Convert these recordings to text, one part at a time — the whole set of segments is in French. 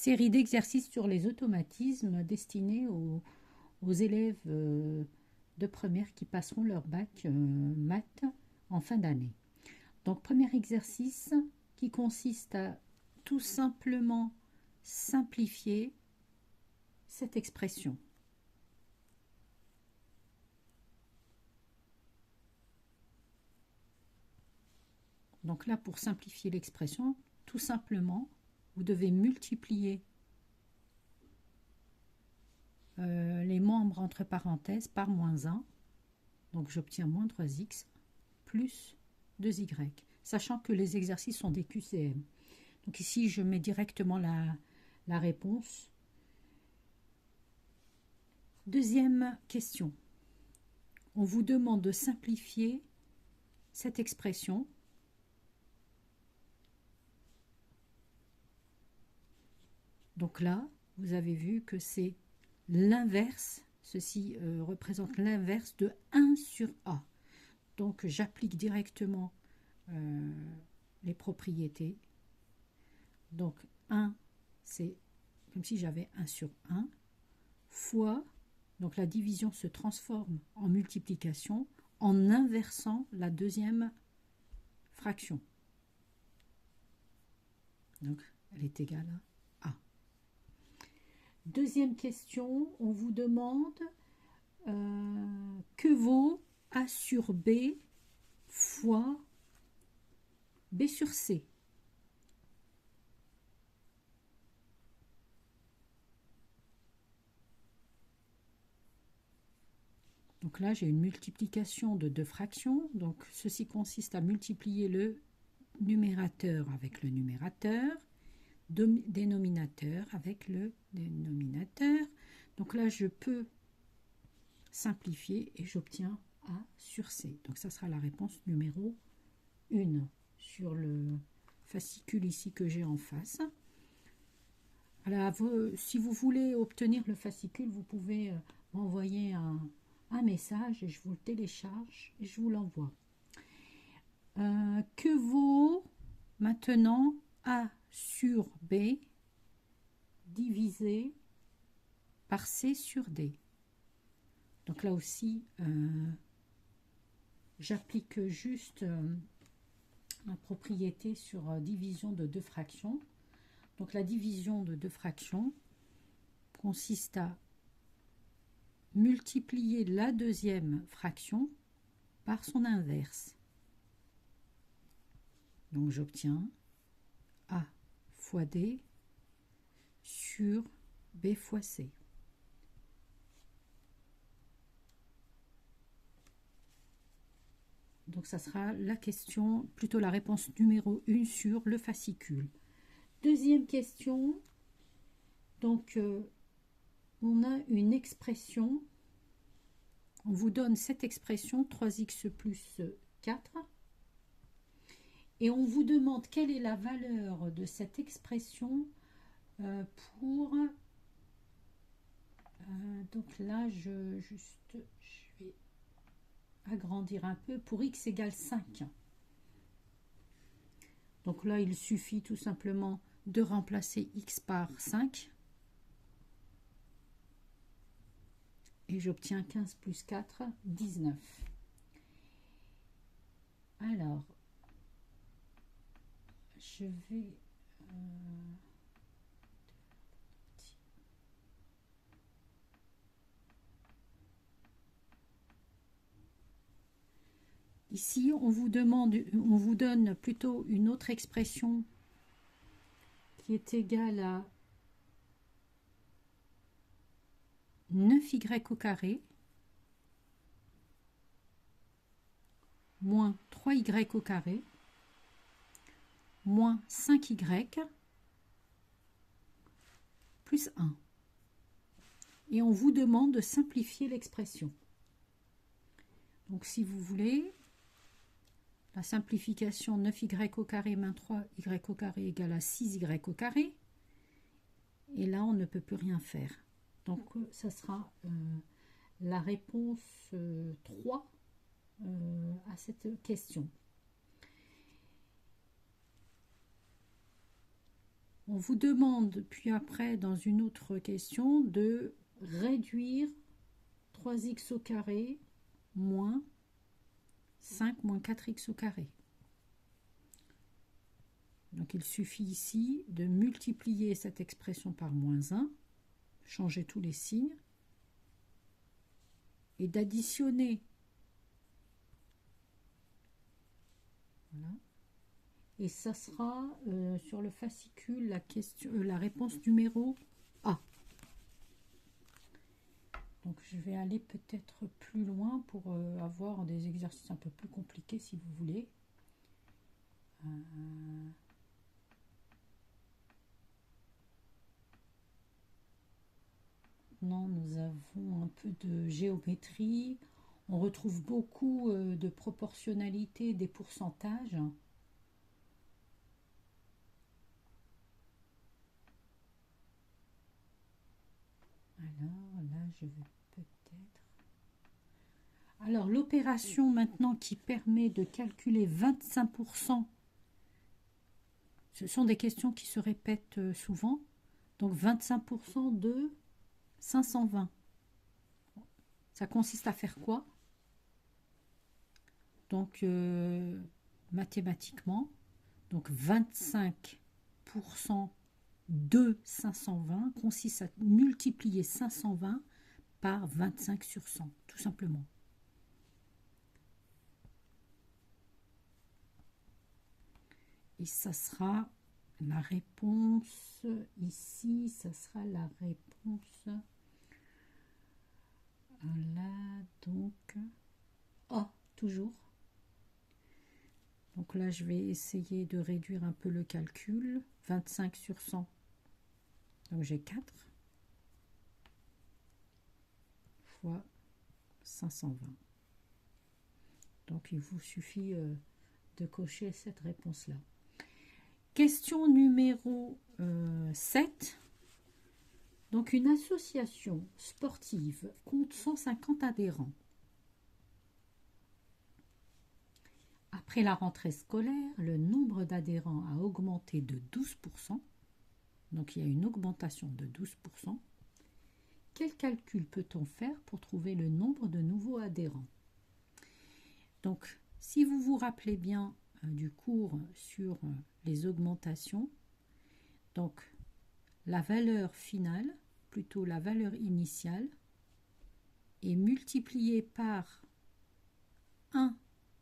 série d'exercices sur les automatismes destinés aux élèves de première qui passeront leur bac maths en fin d'année. Donc, premier exercice qui consiste à tout simplement simplifier cette expression. Donc là, pour simplifier l'expression, tout simplement, vous devez multiplier les membres entre parenthèses par moins 1. Donc j'obtiens moins 3x plus 2y, sachant que les exercices sont des QCM. Donc ici, je mets directement la réponse. Deuxième question. On vous demande de simplifier cette expression. Donc là, vous avez vu que c'est l'inverse. Ceci représente l'inverse de 1 sur A. Donc j'applique directement les propriétés. Donc 1, c'est comme si j'avais 1 sur 1, fois, donc la division se transforme en multiplication en inversant la deuxième fraction. Donc elle est égale à A. Deuxième question, on vous demande que vaut A sur B fois B sur C. Donc là, j'ai une multiplication de deux fractions. Donc ceci consiste à multiplier le numérateur avec le numérateur, dénominateur avec le dénominateur. Donc là, je peux simplifier et j'obtiens A sur C. Donc ça sera la réponse numéro 1 sur le fascicule ici que j'ai en face. Alors, si vous voulez obtenir le fascicule, vous pouvez m'envoyer un message et je vous le télécharge et je vous l'envoie. Que vaut maintenant A sur B divisé par C sur D? Donc là aussi, j'applique juste la propriété sur division de deux fractions. Donc la division de deux fractions consiste à multiplier la deuxième fraction par son inverse. Donc j'obtiens A fois D sur B fois C. Donc ça sera la question, plutôt la réponse numéro 1 sur le fascicule. Deuxième question, donc on a une expression, on vous donne cette expression 3x plus 4 et on vous demande quelle est la valeur de cette expression pour, donc là je vais agrandir un peu, pour x égale 5. Donc là il suffit tout simplement de remplacer x par 5 et j'obtiens 15 plus 4, 19. Alors, je vais... Ici, on vous donne plutôt une autre expression qui est égale à 9y au carré moins 3y au carré moins 5y plus 1. Et on vous demande de simplifier l'expression. Donc si vous voulez, la simplification 9y au carré moins 3y au carré égale à 6y au carré. Et là, on ne peut plus rien faire. Donc ça sera la réponse 3 à cette question. On vous demande, puis après, dans une autre question, de réduire 3x au carré moins 5 moins 4x au carré. Donc il suffit ici de multiplier cette expression par moins 1, changer tous les signes, et d'additionner. Voilà. Et ça sera sur le fascicule la réponse numéro A. Donc je vais aller peut-être plus loin pour avoir des exercices un peu plus compliqués si vous voulez. Non, nous avons un peu de géométrie. On retrouve beaucoup de proportionnalité des pourcentages. Alors là, je vais peut-être... Alors l'opération maintenant qui permet de calculer 25%, ce sont des questions qui se répètent souvent. Donc 25% de 520. Ça consiste à faire quoi? Donc mathématiquement, donc 25% de 520 consiste à multiplier 520 par 25 sur 100, tout simplement. Et ça sera la réponse ici, ça sera la réponse là, donc A, toujours. Donc là, je vais essayer de réduire un peu le calcul. 25 sur 100, donc j'ai 4 fois 520. Donc il vous suffit de cocher cette réponse-là. Question numéro 7. Donc une association sportive compte 150 adhérents. Après la rentrée scolaire, le nombre d'adhérents a augmenté de 12%. Donc il y a une augmentation de 12%. Quel calcul peut-on faire pour trouver le nombre de nouveaux adhérents? Donc si vous vous rappelez bien du cours sur les augmentations, donc la valeur finale, plutôt la valeur initiale, est multipliée par 1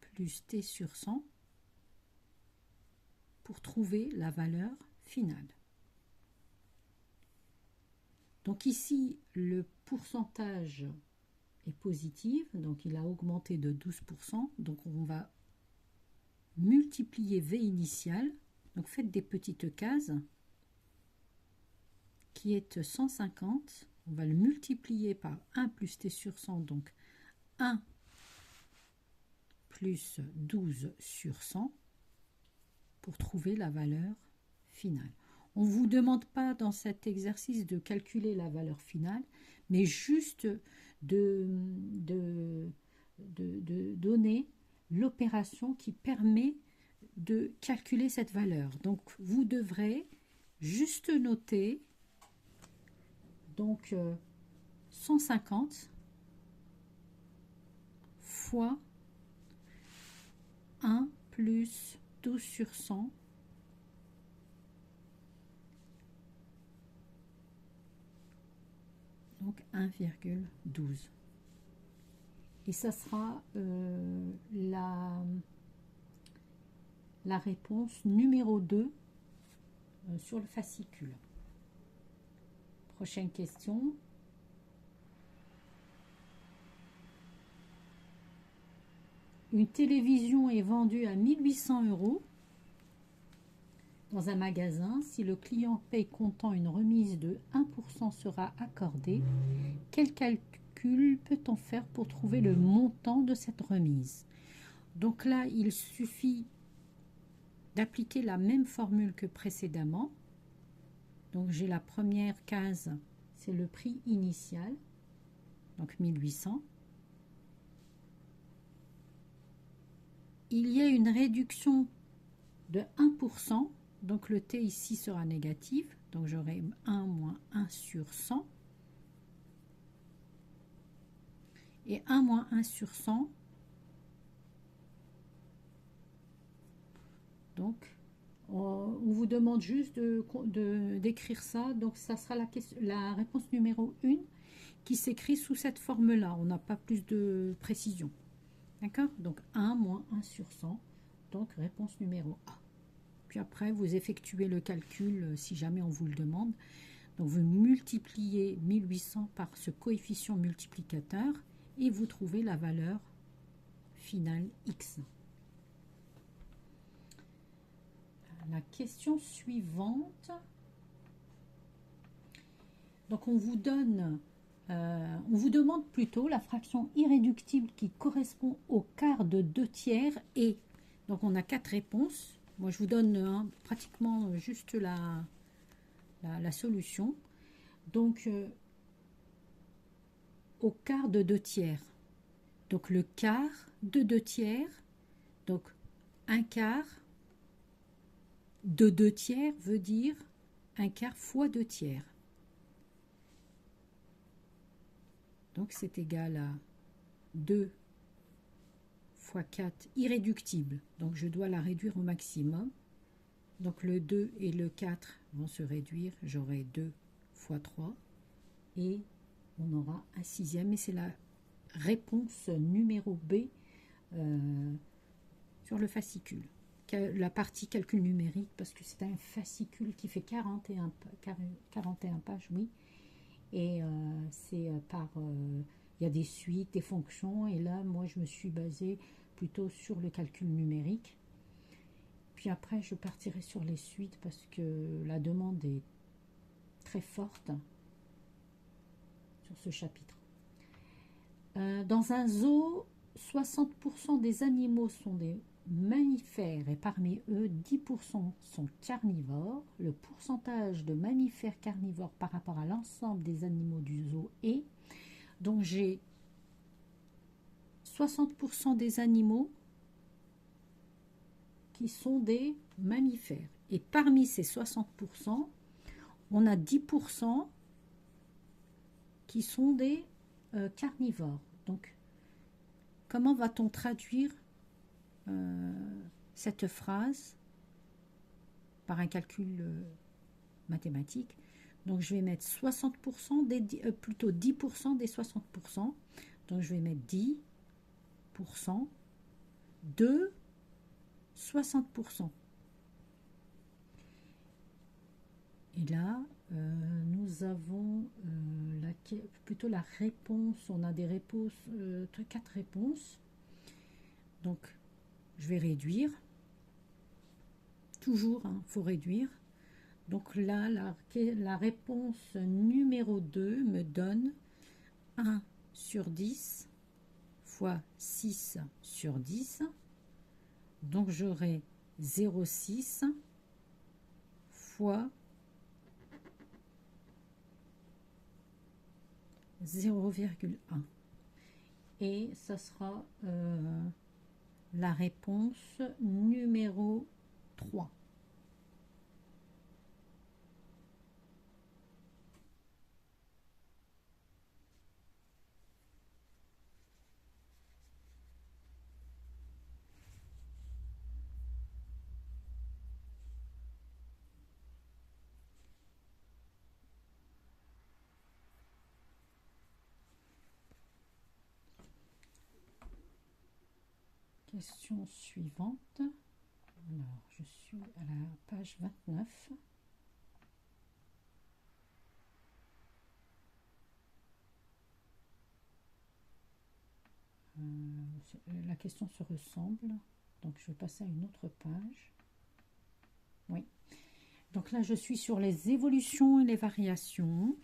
plus t sur 100 pour trouver la valeur finale. Donc ici, le pourcentage est positif, donc il a augmenté de 12%, donc on va multiplier V initial, donc faites des petites cases, qui est 150, on va le multiplier par 1 plus t sur 100, donc 1 plus 12 sur 100 pour trouver la valeur finale. On ne vous demande pas dans cet exercice de calculer la valeur finale, mais juste de donner l'opération qui permet de calculer cette valeur. Donc vous devrez juste noter donc 150 fois 1 plus 12 sur 100 donc 1,12. Et ça sera la réponse numéro 2 sur le fascicule. Prochaine question. Une télévision est vendue à 1 800 € dans un magasin. Si le client paye comptant, une remise de 1% sera accordée. Quel calcul peut-on faire pour trouver le montant de cette remise? Donc là, il suffit d'appliquer la même formule que précédemment. Donc j'ai la première case, c'est le prix initial, donc 1800. Il y a une réduction de 1%, Donc le t ici sera négatif. Donc j'aurai 1 moins 1 sur 100. Et 1 moins 1 sur 100. Donc on vous demande juste d'écrire ça. Donc ça sera la réponse numéro 1 qui s'écrit sous cette forme-là. On n'a pas plus de précision. D'accord? Donc 1 moins 1 sur 100. Donc réponse numéro A. Puis après, vous effectuez le calcul si jamais on vous le demande. Donc vous multipliez 1800 par ce coefficient multiplicateur et vous trouvez la valeur finale X. La question suivante. Donc on vous demande plutôt la fraction irréductible qui correspond au quart de 2 tiers et donc on a 4 réponses. Moi je vous donne pratiquement juste la solution. Donc au quart de 2 tiers. Donc le quart de 2 tiers. Donc un quart de 2 tiers veut dire un quart fois 2 tiers. Donc c'est égal à 2 fois 4 irréductible. Donc je dois la réduire au maximum. Donc le 2 et le 4 vont se réduire. J'aurai 2 fois 3. Et on aura un sixième. Et c'est la réponse numéro B sur le fascicule. La partie calcul numérique, parce que c'est un fascicule qui fait 41 pages, oui. Et c'est par... il y a des suites, des fonctions. Et là, moi, je me suis basée plutôt sur le calcul numérique. Puis après, je partirai sur les suites parce que la demande est très forte sur ce chapitre. Dans un zoo, 60% des animaux sont des mammifères et parmi eux, 10% sont carnivores. Le pourcentage de mammifères carnivores par rapport à l'ensemble des animaux du zoo est... Donc j'ai 60% des animaux qui sont des mammifères. Et parmi ces 60%, on a 10% qui sont des carnivores. Donc, comment va-t-on traduire cette phrase par un calcul mathématique? Donc, je vais mettre 60% plutôt 10% des 60%. Donc, je vais mettre 10% de 60%. Et là, nous avons plutôt la réponse. On a des réponses, 4 réponses. Donc, je vais réduire. Toujours, il faut réduire. Donc là, la réponse numéro 2 me donne 1 sur 10 fois 6 sur 10. Donc, j'aurai 0,6 fois 0,1. Et ça sera la réponse numéro 3. Question suivante. Alors, je suis à la page 29. La question se ressemble. Donc, je vais passer à une autre page. Oui. Donc là, je suis sur les évolutions et les variations.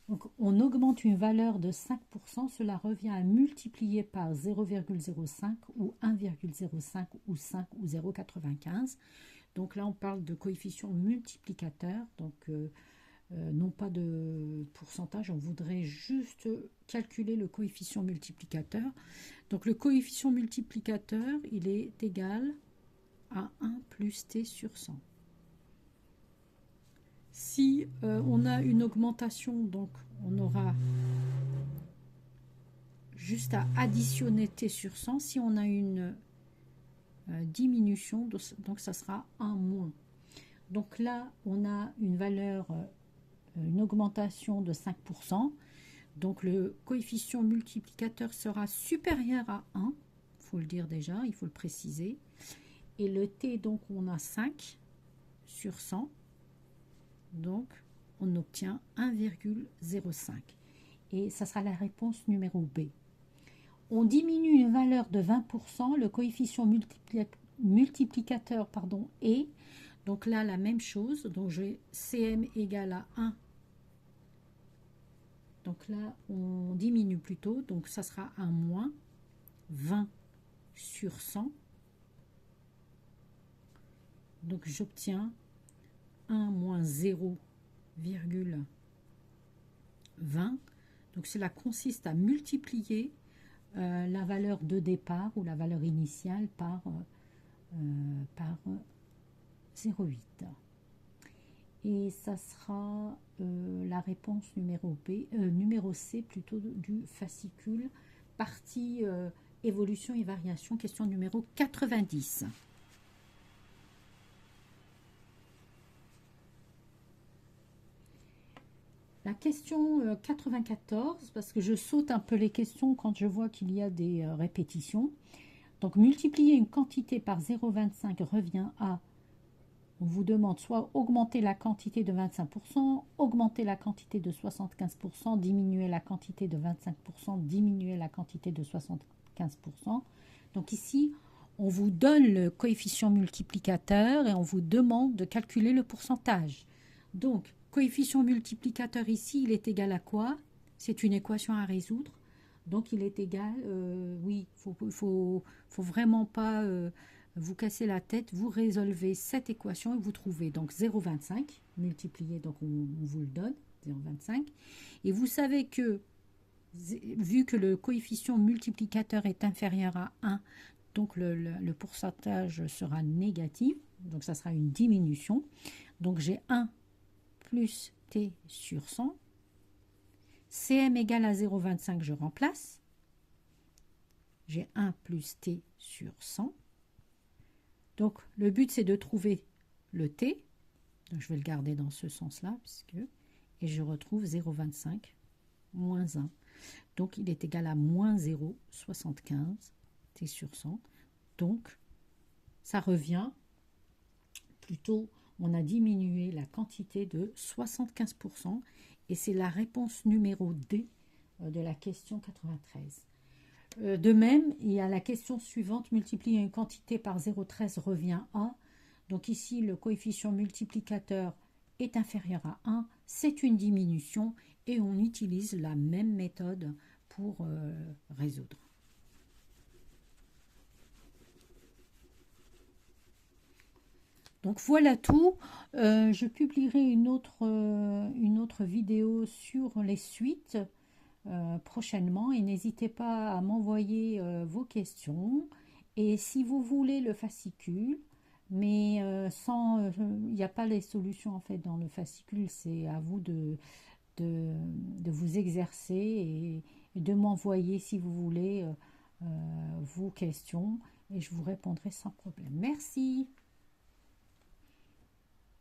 Donc, on augmente une valeur de 5%, cela revient à multiplier par 0,05 ou 1,05 ou 5 ou 0,95. Donc là, on parle de coefficient multiplicateur, donc non pas de pourcentage, on voudrait juste calculer le coefficient multiplicateur. Donc le coefficient multiplicateur, il est égal à 1 plus t sur 100. Si on a une augmentation, donc on aura juste à additionner t sur 100. Si on a une diminution, donc ça sera 1 moins. Donc là, on a une valeur, une augmentation de 5%. Donc le coefficient multiplicateur sera supérieur à 1. Il faut le dire déjà, il faut le préciser. Et le t, donc on a 5 sur 100. Donc on obtient 1,05. Et ça sera la réponse numéro B. On diminue une valeur de 20%, le coefficient multiplicateur est. Donc là, la même chose. Donc j'ai Cm égale à 1. Donc là, on diminue plutôt. Donc ça sera un moins 20 sur 100. Donc j'obtiens 1 moins 0,20. Donc cela consiste à multiplier la valeur de départ ou la valeur initiale par 0,8. Et ça sera la réponse numéro C plutôt du fascicule, partie évolution et variation, question numéro 90. La question 94, parce que je saute un peu les questions quand je vois qu'il y a des répétitions. Donc, multiplier une quantité par 0,25 revient à, on vous demande soit augmenter la quantité de 25%, augmenter la quantité de 75%, diminuer la quantité de 25%, diminuer la quantité de 75%. Donc ici, on vous donne le coefficient multiplicateur et on vous demande de calculer le pourcentage. Donc, coefficient multiplicateur ici, il est égal à quoi? C'est une équation à résoudre. Donc, il est égal, oui, il faut vraiment pas vous casser la tête. Vous résolvez cette équation et vous trouvez donc 0,25 multiplié, donc on vous le donne, 0,25. Et vous savez que, vu que le coefficient multiplicateur est inférieur à 1, donc le pourcentage sera négatif, donc ça sera une diminution. Donc j'ai 1 plus t sur 100. Cm égale à 0,25, je remplace. J'ai 1 plus t sur 100. Donc le but c'est de trouver le t. Donc, je vais le garder dans ce sens-là, et je retrouve 0,25 moins 1. Donc il est égal à moins 0,75 t sur 100. Donc ça revient plutôt, on a diminué la quantité de 75%, et c'est la réponse numéro D de la question 93. De même, il y a la question suivante, multiplier une quantité par 0,13 revient à. Donc ici, le coefficient multiplicateur est inférieur à 1, c'est une diminution, et on utilise la même méthode pour résoudre. Donc voilà tout. Je publierai une autre vidéo sur les suites prochainement, et n'hésitez pas à m'envoyer vos questions. Et si vous voulez le fascicule, mais il n'y a pas les solutions en fait dans le fascicule, c'est à vous de vous exercer et de m'envoyer, si vous voulez, vos questions, et je vous répondrai sans problème. Merci.